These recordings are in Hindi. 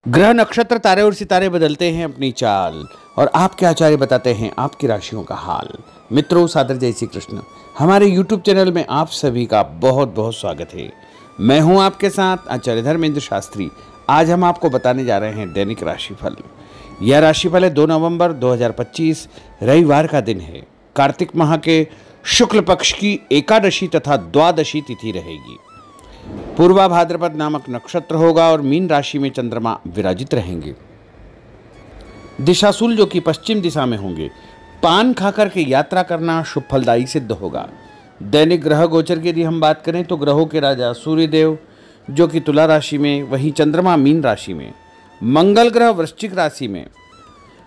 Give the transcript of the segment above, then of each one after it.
ग्रह नक्षत्र तारे और सितारे बदलते हैं अपनी चाल और आपके आचार्य बताते हैं आपकी राशियों का हाल। मित्रों, सादर जय श्री कृष्ण। हमारे YouTube चैनल में आप सभी का बहुत बहुत स्वागत है। मैं हूं आपके साथ आचार्य धर्मेंद्र शास्त्री। आज हम आपको बताने जा रहे हैं दैनिक राशिफल। यह राशिफल है 2 नवंबर 2025 रविवार का दिन है। कार्तिक माह के शुक्ल पक्ष की एकादशी तथा द्वादशी तिथि रहेगी। पूर्वा भाद्रपद नामक नक्षत्र होगा और मीन राशि में चंद्रमा विराजित रहेंगे। दिशाशूल जो कि पश्चिम दिशा में होंगे। पान खाकर के यात्रा करना शुभ फलदायी सिद्ध होगा। दैनिक ग्रह गोचर की यदि हम बात करें तो ग्रहों के राजा सूर्यदेव जो कि तुला राशि में, वहीं चंद्रमा मीन राशि में, मंगल ग्रह वृश्चिक राशि में,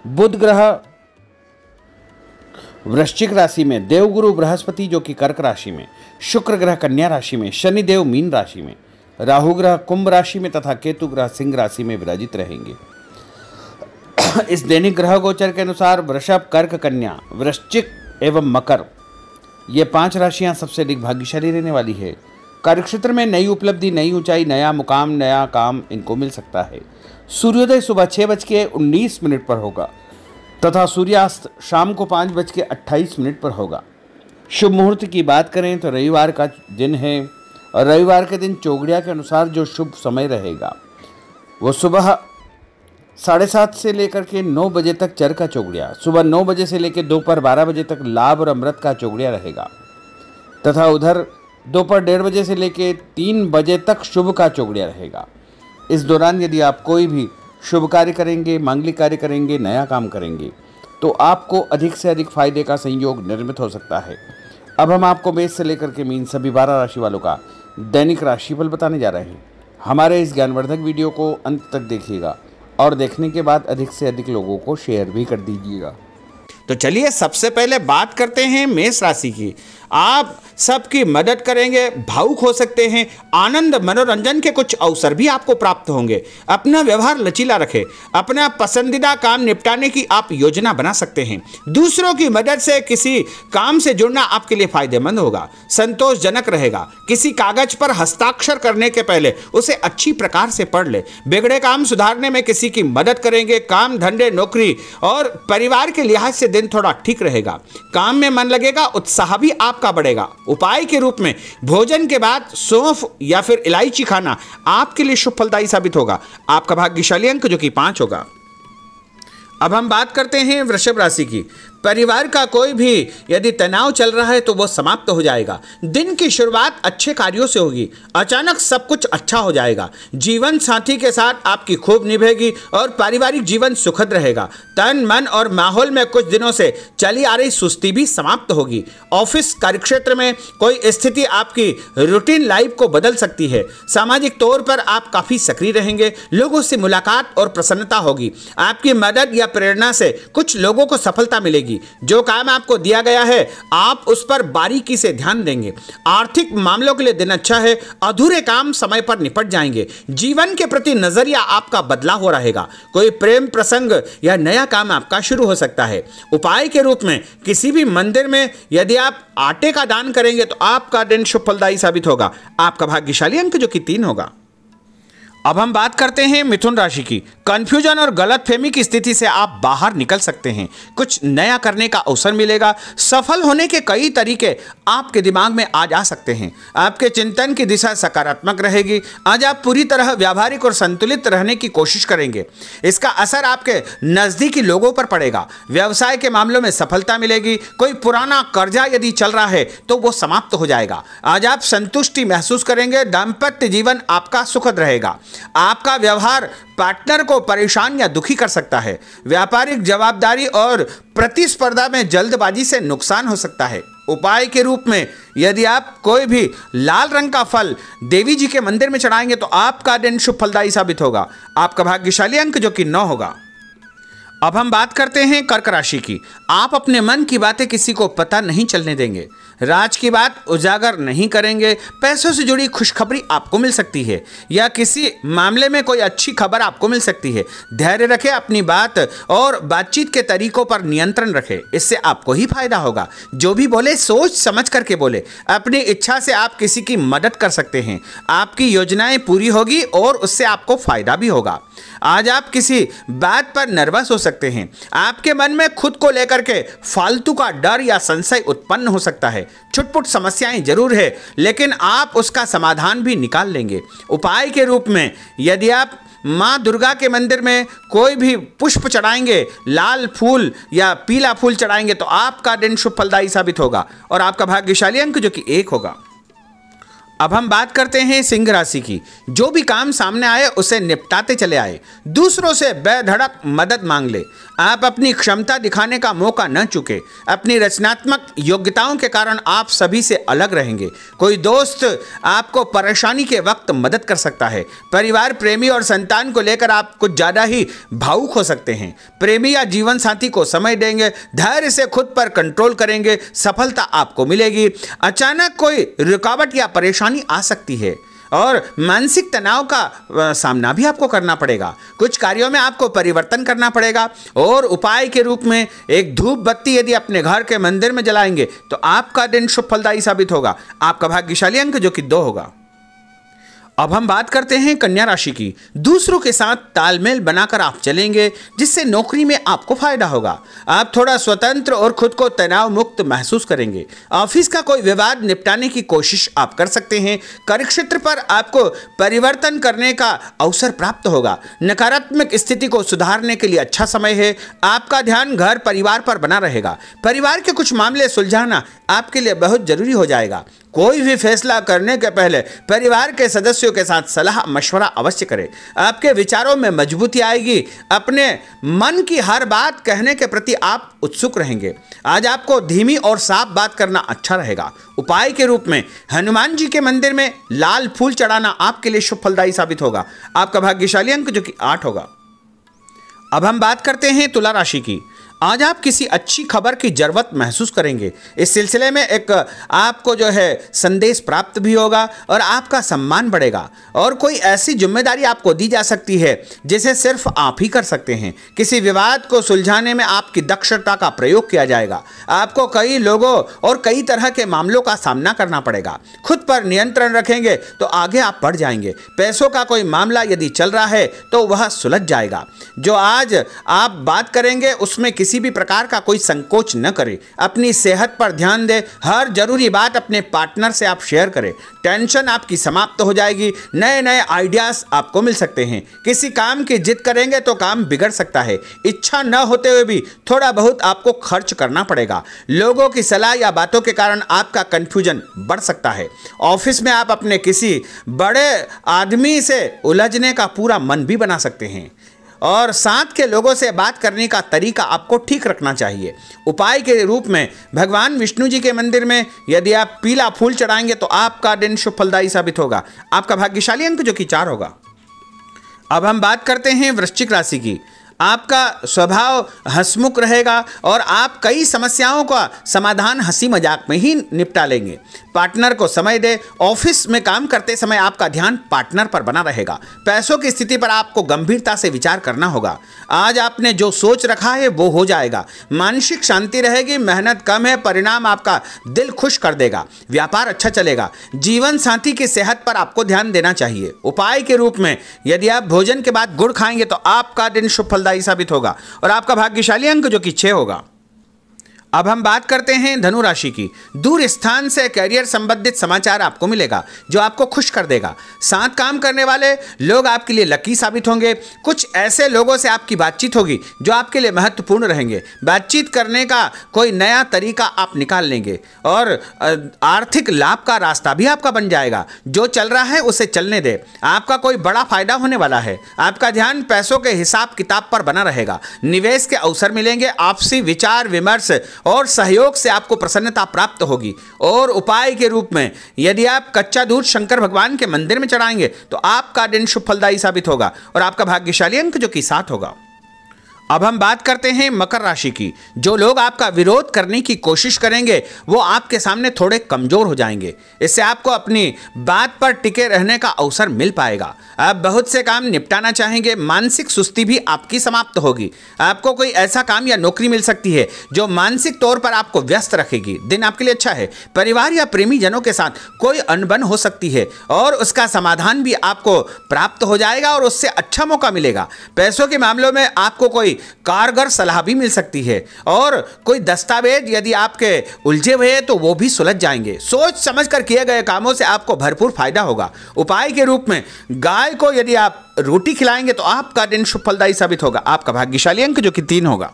बुध ग्रह वृश्चिक राशि में, देवगुरु बृहस्पति जो कि कर्क राशि में, शुक्र ग्रह कन्या राशि में, शनि देव मीन राशि में, राहु ग्रह कुंभ राशि में तथा केतु ग्रह सिंह राशि में विराजित रहेंगे। इस दैनिक ग्रह गोचर के अनुसार वृषभ, कर्क, कन्या, वृश्चिक एवं मकर ये 5 राशियां सबसे अधिक भाग्यशाली रहने वाली है। कार्यक्षेत्र में नई उपलब्धि, नई ऊंचाई, नया मुकाम, नया काम इनको मिल सकता है। सूर्योदय सुबह 6:19 पर होगा तथा सूर्यास्त शाम को 5:28 पर होगा। शुभ मुहूर्त की बात करें तो रविवार का दिन है और रविवार के दिन चौगड़िया के अनुसार जो शुभ समय रहेगा वो सुबह 7:30 से लेकर के 9 बजे तक चर का चौगड़िया, सुबह 9 बजे से लेकर दोपहर 12 बजे तक लाभ और अमृत का चौगड़िया रहेगा तथा उधर दोपहर 1:30 बजे से लेकर 3 बजे तक शुभ का चौगड़िया रहेगा। इस दौरान यदि आप कोई भी शुभ कार्य करेंगे, मांगलिक कार्य करेंगे, नया काम करेंगे तो आपको अधिक से अधिक फायदे का संयोग निर्मित हो सकता है। अब हम आपको मेष से लेकर के मीन सभी 12 राशि वालों का दैनिक राशिफल बताने जा रहे हैं। हमारे इस ज्ञानवर्धक वीडियो को अंत तक देखिएगा और देखने के बाद अधिक से अधिक लोगों को शेयर भी कर दीजिएगा। तो चलिए सबसे पहले बात करते हैं मेष राशि की। आप सबकी मदद करेंगे, भावुक हो सकते हैं, आनंद मनोरंजन के कुछ अवसर भी आपको प्राप्त होंगे। अपना व्यवहार लचीला रखें, अपना पसंदीदा काम निपटाने की आप योजना बना सकते हैं। दूसरों की मदद से किसी काम से जुड़ना आपके लिए फायदेमंद होगा, संतोषजनक रहेगा। किसी कागज पर हस्ताक्षर करने के पहले उसे अच्छी प्रकार से पढ़ ले। बिगड़े काम सुधारने में किसी की मदद करेंगे। काम, धंधे, नौकरी और परिवार के लिहाज से दिन थोड़ा ठीक रहेगा। काम में मन लगेगा, उत्साह भी आपका बढ़ेगा। उपाय के रूप में भोजन के बाद सौंफ या फिर इलायची खाना आपके लिए शुभ फलदायी साबित होगा। आपका भाग्यशाली अंक जो कि 5 होगा। अब हम बात करते हैं वृषभ राशि की। परिवार का कोई भी यदि तनाव चल रहा है तो वो समाप्त हो जाएगा। दिन की शुरुआत अच्छे कार्यों से होगी। अचानक सब कुछ अच्छा हो जाएगा। जीवन साथी के साथ आपकी खूब निभेगी और पारिवारिक जीवन सुखद रहेगा। तन, मन और माहौल में कुछ दिनों से चली आ रही सुस्ती भी समाप्त होगी। ऑफिस कार्यक्षेत्र में कोई स्थिति आपकी रूटीन लाइफ को बदल सकती है। सामाजिक तौर पर आप काफी सक्रिय रहेंगे। लोगों से मुलाकात और प्रसन्नता होगी। आपकी मदद या प्रेरणा से कुछ लोगों को सफलता मिलेगी। जो काम आपको दिया गया है आप उस पर बारीकी से ध्यान देंगे। आर्थिक मामलों के लिए दिन अच्छा है। अधूरे काम समय पर निपट जाएंगे। जीवन के प्रति नजरिया आपका बदला हो रहेगा। कोई प्रेम प्रसंग या नया काम आपका शुरू हो सकता है। उपाय के रूप में किसी भी मंदिर में यदि आप आटे का दान करेंगे तो आपका दिन शुभ फलदायी साबित होगा। आपका भाग्यशाली अंक जो कि 3 होगा। अब हम बात करते हैं मिथुन राशि की। कंफ्यूजन और गलतफहमी की स्थिति से आप बाहर निकल सकते हैं। कुछ नया करने का अवसर मिलेगा। सफल होने के कई तरीके आपके दिमाग में आज आ सकते हैं। आपके चिंतन की दिशा सकारात्मक रहेगी। आज आप पूरी तरह व्यावहारिक और संतुलित रहने की कोशिश करेंगे। इसका असर आपके नजदीकी लोगों पर पड़ेगा। व्यवसाय के मामलों में सफलता मिलेगी। कोई पुराना कर्जा यदि चल रहा है तो वो समाप्त हो जाएगा। आज आप संतुष्टि महसूस करेंगे। दाम्पत्य जीवन आपका सुखद रहेगा। आपका व्यवहार पार्टनर को परेशान या दुखी कर सकता है। व्यापारिक जवाबदारी और प्रतिस्पर्धा में जल्दबाजी से नुकसान हो सकता है। उपाय के रूप में यदि आप कोई भी लाल रंग का फल देवी जी के मंदिर में चढ़ाएंगे तो आपका दिन शुभ फलदायी साबित होगा। आपका भाग्यशाली अंक जो कि 9 होगा। अब हम बात करते हैं कर्क राशि की। आप अपने मन की बातें किसी को पता नहीं चलने देंगे। राज की बात उजागर नहीं करेंगे। पैसों से जुड़ी खुशखबरी आपको मिल सकती है या किसी मामले में कोई अच्छी खबर आपको मिल सकती है। धैर्य रखें, अपनी बात और बातचीत के तरीकों पर नियंत्रण रखें, इससे आपको ही फायदा होगा। जो भी बोले सोच समझ करके बोले। अपनी इच्छा से आप किसी की मदद कर सकते हैं। आपकी योजनाएं पूरी होगी और उससे आपको फायदा भी होगा। आज आप किसी बात पर नर्वस हो सकते हैं। आपके मन में खुद को लेकर के फालतू का डर या संशय उत्पन्न हो सकता है। छुटपुट समस्याएं जरूर है, लेकिन आप उसका समाधान भी निकाल लेंगे। उपाय के रूप में यदि आप माँ दुर्गा के मंदिर में कोई भी पुष्प चढ़ाएंगे, लाल फूल या पीला फूल चढ़ाएंगे, तो आपका दिन शुभ फलदायी साबित होगा और आपका भाग्यशाली अंक जो कि 1 होगा। अब हम बात करते हैं सिंह राशि की। जो भी काम सामने आए उसे निपटाते चले आए, दूसरों से बेधड़क मदद मांग ले। आप अपनी क्षमता दिखाने का मौका न चुके। अपनी रचनात्मक योग्यताओं के कारण आप सभी से अलग रहेंगे। कोई दोस्त आपको परेशानी के वक्त मदद कर सकता है। परिवार, प्रेमी और संतान को लेकर आप कुछ ज़्यादा ही भावुक हो सकते हैं। प्रेमी या जीवन साथी को समय देंगे, धैर्य से खुद पर कंट्रोल करेंगे, सफलता आपको मिलेगी। अचानक कोई रुकावट या परेशानी आ सकती है और मानसिक तनाव का सामना भी आपको करना पड़ेगा। कुछ कार्यों में आपको परिवर्तन करना पड़ेगा और उपाय के रूप में एक धूप बत्ती यदि अपने घर के मंदिर में जलाएंगे तो आपका दिन शुभ फलदायी साबित होगा। आपका भाग्यशाली अंक जो कि 2 होगा। अब हम बात करते हैं कन्या राशि की। दूसरों के साथ तालमेल बनाकर आप चलेंगे, जिससे नौकरी में आपको फायदा होगा। आप थोड़ा स्वतंत्र और खुद को तनाव मुक्त महसूस करेंगे। ऑफिस का कोई विवाद निपटाने की कोशिश आप कर सकते हैं। कार्यक्षेत्र पर आपको परिवर्तन करने का अवसर प्राप्त होगा। नकारात्मक स्थिति को सुधारने के लिए अच्छा समय है। आपका ध्यान घर परिवार पर बना रहेगा। परिवार के कुछ मामले सुलझाना आपके लिए बहुत जरूरी हो जाएगा। कोई भी फैसला करने के पहले परिवार के सदस्यों के साथ सलाह मशवरा अवश्य करें। आपके विचारों में मजबूती आएगी। अपने मन की हर बात कहने के प्रति आप उत्सुक रहेंगे। आज आपको धीमी और साफ बात करना अच्छा रहेगा। उपाय के रूप में हनुमान जी के मंदिर में लाल फूल चढ़ाना आपके लिए शुभ फलदायी साबित होगा। आपका भाग्यशाली अंक जो कि 8 होगा। अब हम बात करते हैं तुला राशि की। आज आप किसी अच्छी खबर की जरूरत महसूस करेंगे। इस सिलसिले में एक आपको जो है संदेश प्राप्त भी होगा और आपका सम्मान बढ़ेगा और कोई ऐसी जिम्मेदारी आपको दी जा सकती है जिसे सिर्फ आप ही कर सकते हैं। किसी विवाद को सुलझाने में आपकी दक्षता का प्रयोग किया जाएगा। आपको कई लोगों और कई तरह के मामलों का सामना करना पड़ेगा। खुद पर नियंत्रण रखेंगे तो आगे आप बढ़ जाएंगे। पैसों का कोई मामला यदि चल रहा है तो वह सुलझ जाएगा। जो आज आप बात करेंगे उसमें किसी भी प्रकार का कोई संकोच न करें। अपनी सेहत पर ध्यान दें। हर जरूरी बात अपने पार्टनर से आप शेयर करें। टेंशन आपकी समाप्त हो जाएगी। नए नए आइडियाज आपको मिल सकते हैं। किसी काम की जिद करेंगे तो काम बिगड़ सकता है। इच्छा न होते हुए भी थोड़ा बहुत आपको खर्च करना पड़ेगा। लोगों की सलाह या बातों के कारण आपका कंफ्यूजन बढ़ सकता है। ऑफिस में आप अपने किसी बड़े आदमी से उलझने का पूरा मन भी बना सकते हैं और साथ के लोगों से बात करने का तरीका आपको ठीक रखना चाहिए। उपाय के रूप में भगवान विष्णु जी के मंदिर में यदि आप पीला फूल चढ़ाएंगे तो आपका दिन शुभ फलदायी साबित होगा। आपका भाग्यशाली अंक जो कि 4 होगा। अब हम बात करते हैं वृश्चिक राशि की। आपका स्वभाव हंसमुख रहेगा और आप कई समस्याओं का समाधान हंसी मजाक में ही निपटा लेंगे। पार्टनर को समय दे। ऑफिस में काम करते समय आपका ध्यान पार्टनर पर बना रहेगा। पैसों की स्थिति पर आपको गंभीरता से विचार करना होगा। आज आपने जो सोच रखा है वो हो जाएगा। मानसिक शांति रहेगी। मेहनत कम है, परिणाम आपका दिल खुश कर देगा। व्यापार अच्छा चलेगा। जीवन साथी की सेहत पर आपको ध्यान देना चाहिए। उपाय के रूप में यदि आप भोजन के बाद गुड़ खाएंगे तो आपका दिन शुभ फलदायी साबित होगा और आपका भाग्यशाली अंक जो कि 6 होगा। अब हम बात करते हैं धनु राशि की। दूर स्थान से करियर संबंधित समाचार आपको मिलेगा जो आपको खुश कर देगा। साथ काम करने वाले लोग आपके लिए लकी साबित होंगे। कुछ ऐसे लोगों से आपकी बातचीत होगी जो आपके लिए महत्वपूर्ण रहेंगे। बातचीत करने का कोई नया तरीका आप निकाल लेंगे और आर्थिक लाभ का रास्ता भी आपका बन जाएगा। जो चल रहा है उसे चलने दे। आपका कोई बड़ा फायदा होने वाला है। आपका ध्यान पैसों के हिसाब किताब पर बना रहेगा। निवेश के अवसर मिलेंगे। आपसी विचार विमर्श और सहयोग से आपको प्रसन्नता प्राप्त होगी। और उपाय के रूप में यदि आप कच्चा दूध शंकर भगवान के मंदिर में चढ़ाएंगे तो आपका दिन शुभ फलदायी साबित होगा और आपका भाग्यशाली अंक जो कि 7 होगा। अब हम बात करते हैं मकर राशि की। जो लोग आपका विरोध करने की कोशिश करेंगे वो आपके सामने थोड़े कमजोर हो जाएंगे। इससे आपको अपनी बात पर टिके रहने का अवसर मिल पाएगा। आप बहुत से काम निपटाना चाहेंगे। मानसिक सुस्ती भी आपकी समाप्त होगी। आपको कोई ऐसा काम या नौकरी मिल सकती है जो मानसिक तौर पर आपको व्यस्त रखेगी। दिन आपके लिए अच्छा है। परिवार या प्रेमी जनों के साथ कोई अनबन हो सकती है और उसका समाधान भी आपको प्राप्त हो जाएगा और उससे अच्छा मौका मिलेगा। पैसों के मामलों में आपको कोई कारगर सलाह भी मिल सकती है और कोई दस्तावेज यदि आपके उलझे हुए हैं तो वो भी सुलझ जाएंगे। सोच समझ कर किए गए कामों से आपको भरपूर फायदा होगा। उपाय के रूप में गाय को यदि आप रोटी खिलाएंगे तो आपका दिन शुभ फलदायी साबित होगा। आपका भाग्यशाली अंक जो कि 3 होगा।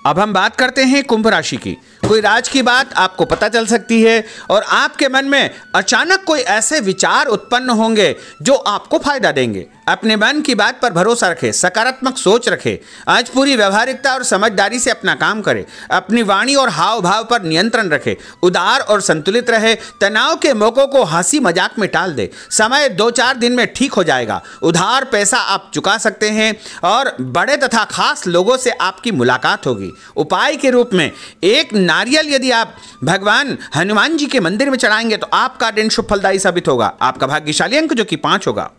अब हम बात करते हैं कुंभ राशि की। कोई राज की बात आपको पता चल सकती है और आपके मन में अचानक कोई ऐसे विचार उत्पन्न होंगे जो आपको फायदा देंगे। अपने मन की बात पर भरोसा रखें, सकारात्मक सोच रखें। आज पूरी व्यवहारिकता और समझदारी से अपना काम करें। अपनी वाणी और हाव भाव पर नियंत्रण रखें। उदार और संतुलित रहे। तनाव के मौकों को हंसी मजाक में टाल दे। समय 2-4 दिन में ठीक हो जाएगा। उधार पैसा आप चुका सकते हैं और बड़े तथा खास लोगों से आपकी मुलाकात होगी। उपाय के रूप में एक नारियल यदि आप भगवान हनुमान जी के मंदिर में चढ़ाएंगे तो आपका दिन शुभ फलदायी साबित होगा। आपका भाग्यशाली अंक जो कि 5 होगा।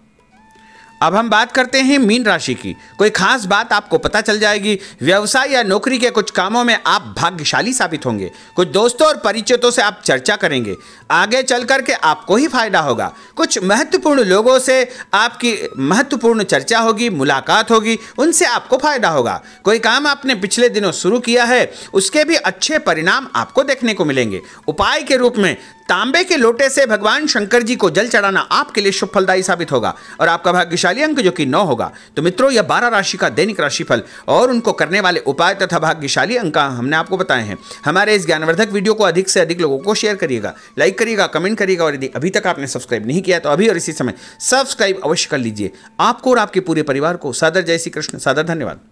अब हम बात करते हैं मीन राशि की। कोई खास बात आपको पता चल जाएगी। व्यवसाय या नौकरी के कुछ कामों में आप भाग्यशाली साबित होंगे। कुछ दोस्तों और परिचितों से आप चर्चा करेंगे। आगे चल करके आपको ही फायदा होगा। कुछ महत्वपूर्ण लोगों से आपकी महत्वपूर्ण चर्चा होगी, मुलाकात होगी, उनसे आपको फायदा होगा। कोई काम आपने पिछले दिनों शुरू किया है उसके भी अच्छे परिणाम आपको देखने को मिलेंगे। उपाय के रूप में तांबे के लोटे से भगवान शंकर जी को जल चढ़ाना आपके लिए शुभ फलदायी साबित होगा और आपका भाग्यशाली अंक जो कि 9 होगा। तो मित्रों, यह 12 राशि का दैनिक राशिफल और उनको करने वाले उपाय तथा भाग्यशाली अंक हमने आपको बताए हैं। हमारे इस ज्ञानवर्धक वीडियो को अधिक से अधिक लोगों को शेयर करिएगा, लाइक करिएगा, कमेंट करिएगा और यदि अभी तक आपने सब्सक्राइब नहीं किया तो अभी और इसी समय सब्सक्राइब अवश्य कर लीजिए। आपको और आपके पूरे परिवार को सादर जय श्री कृष्ण, सादर धन्यवाद।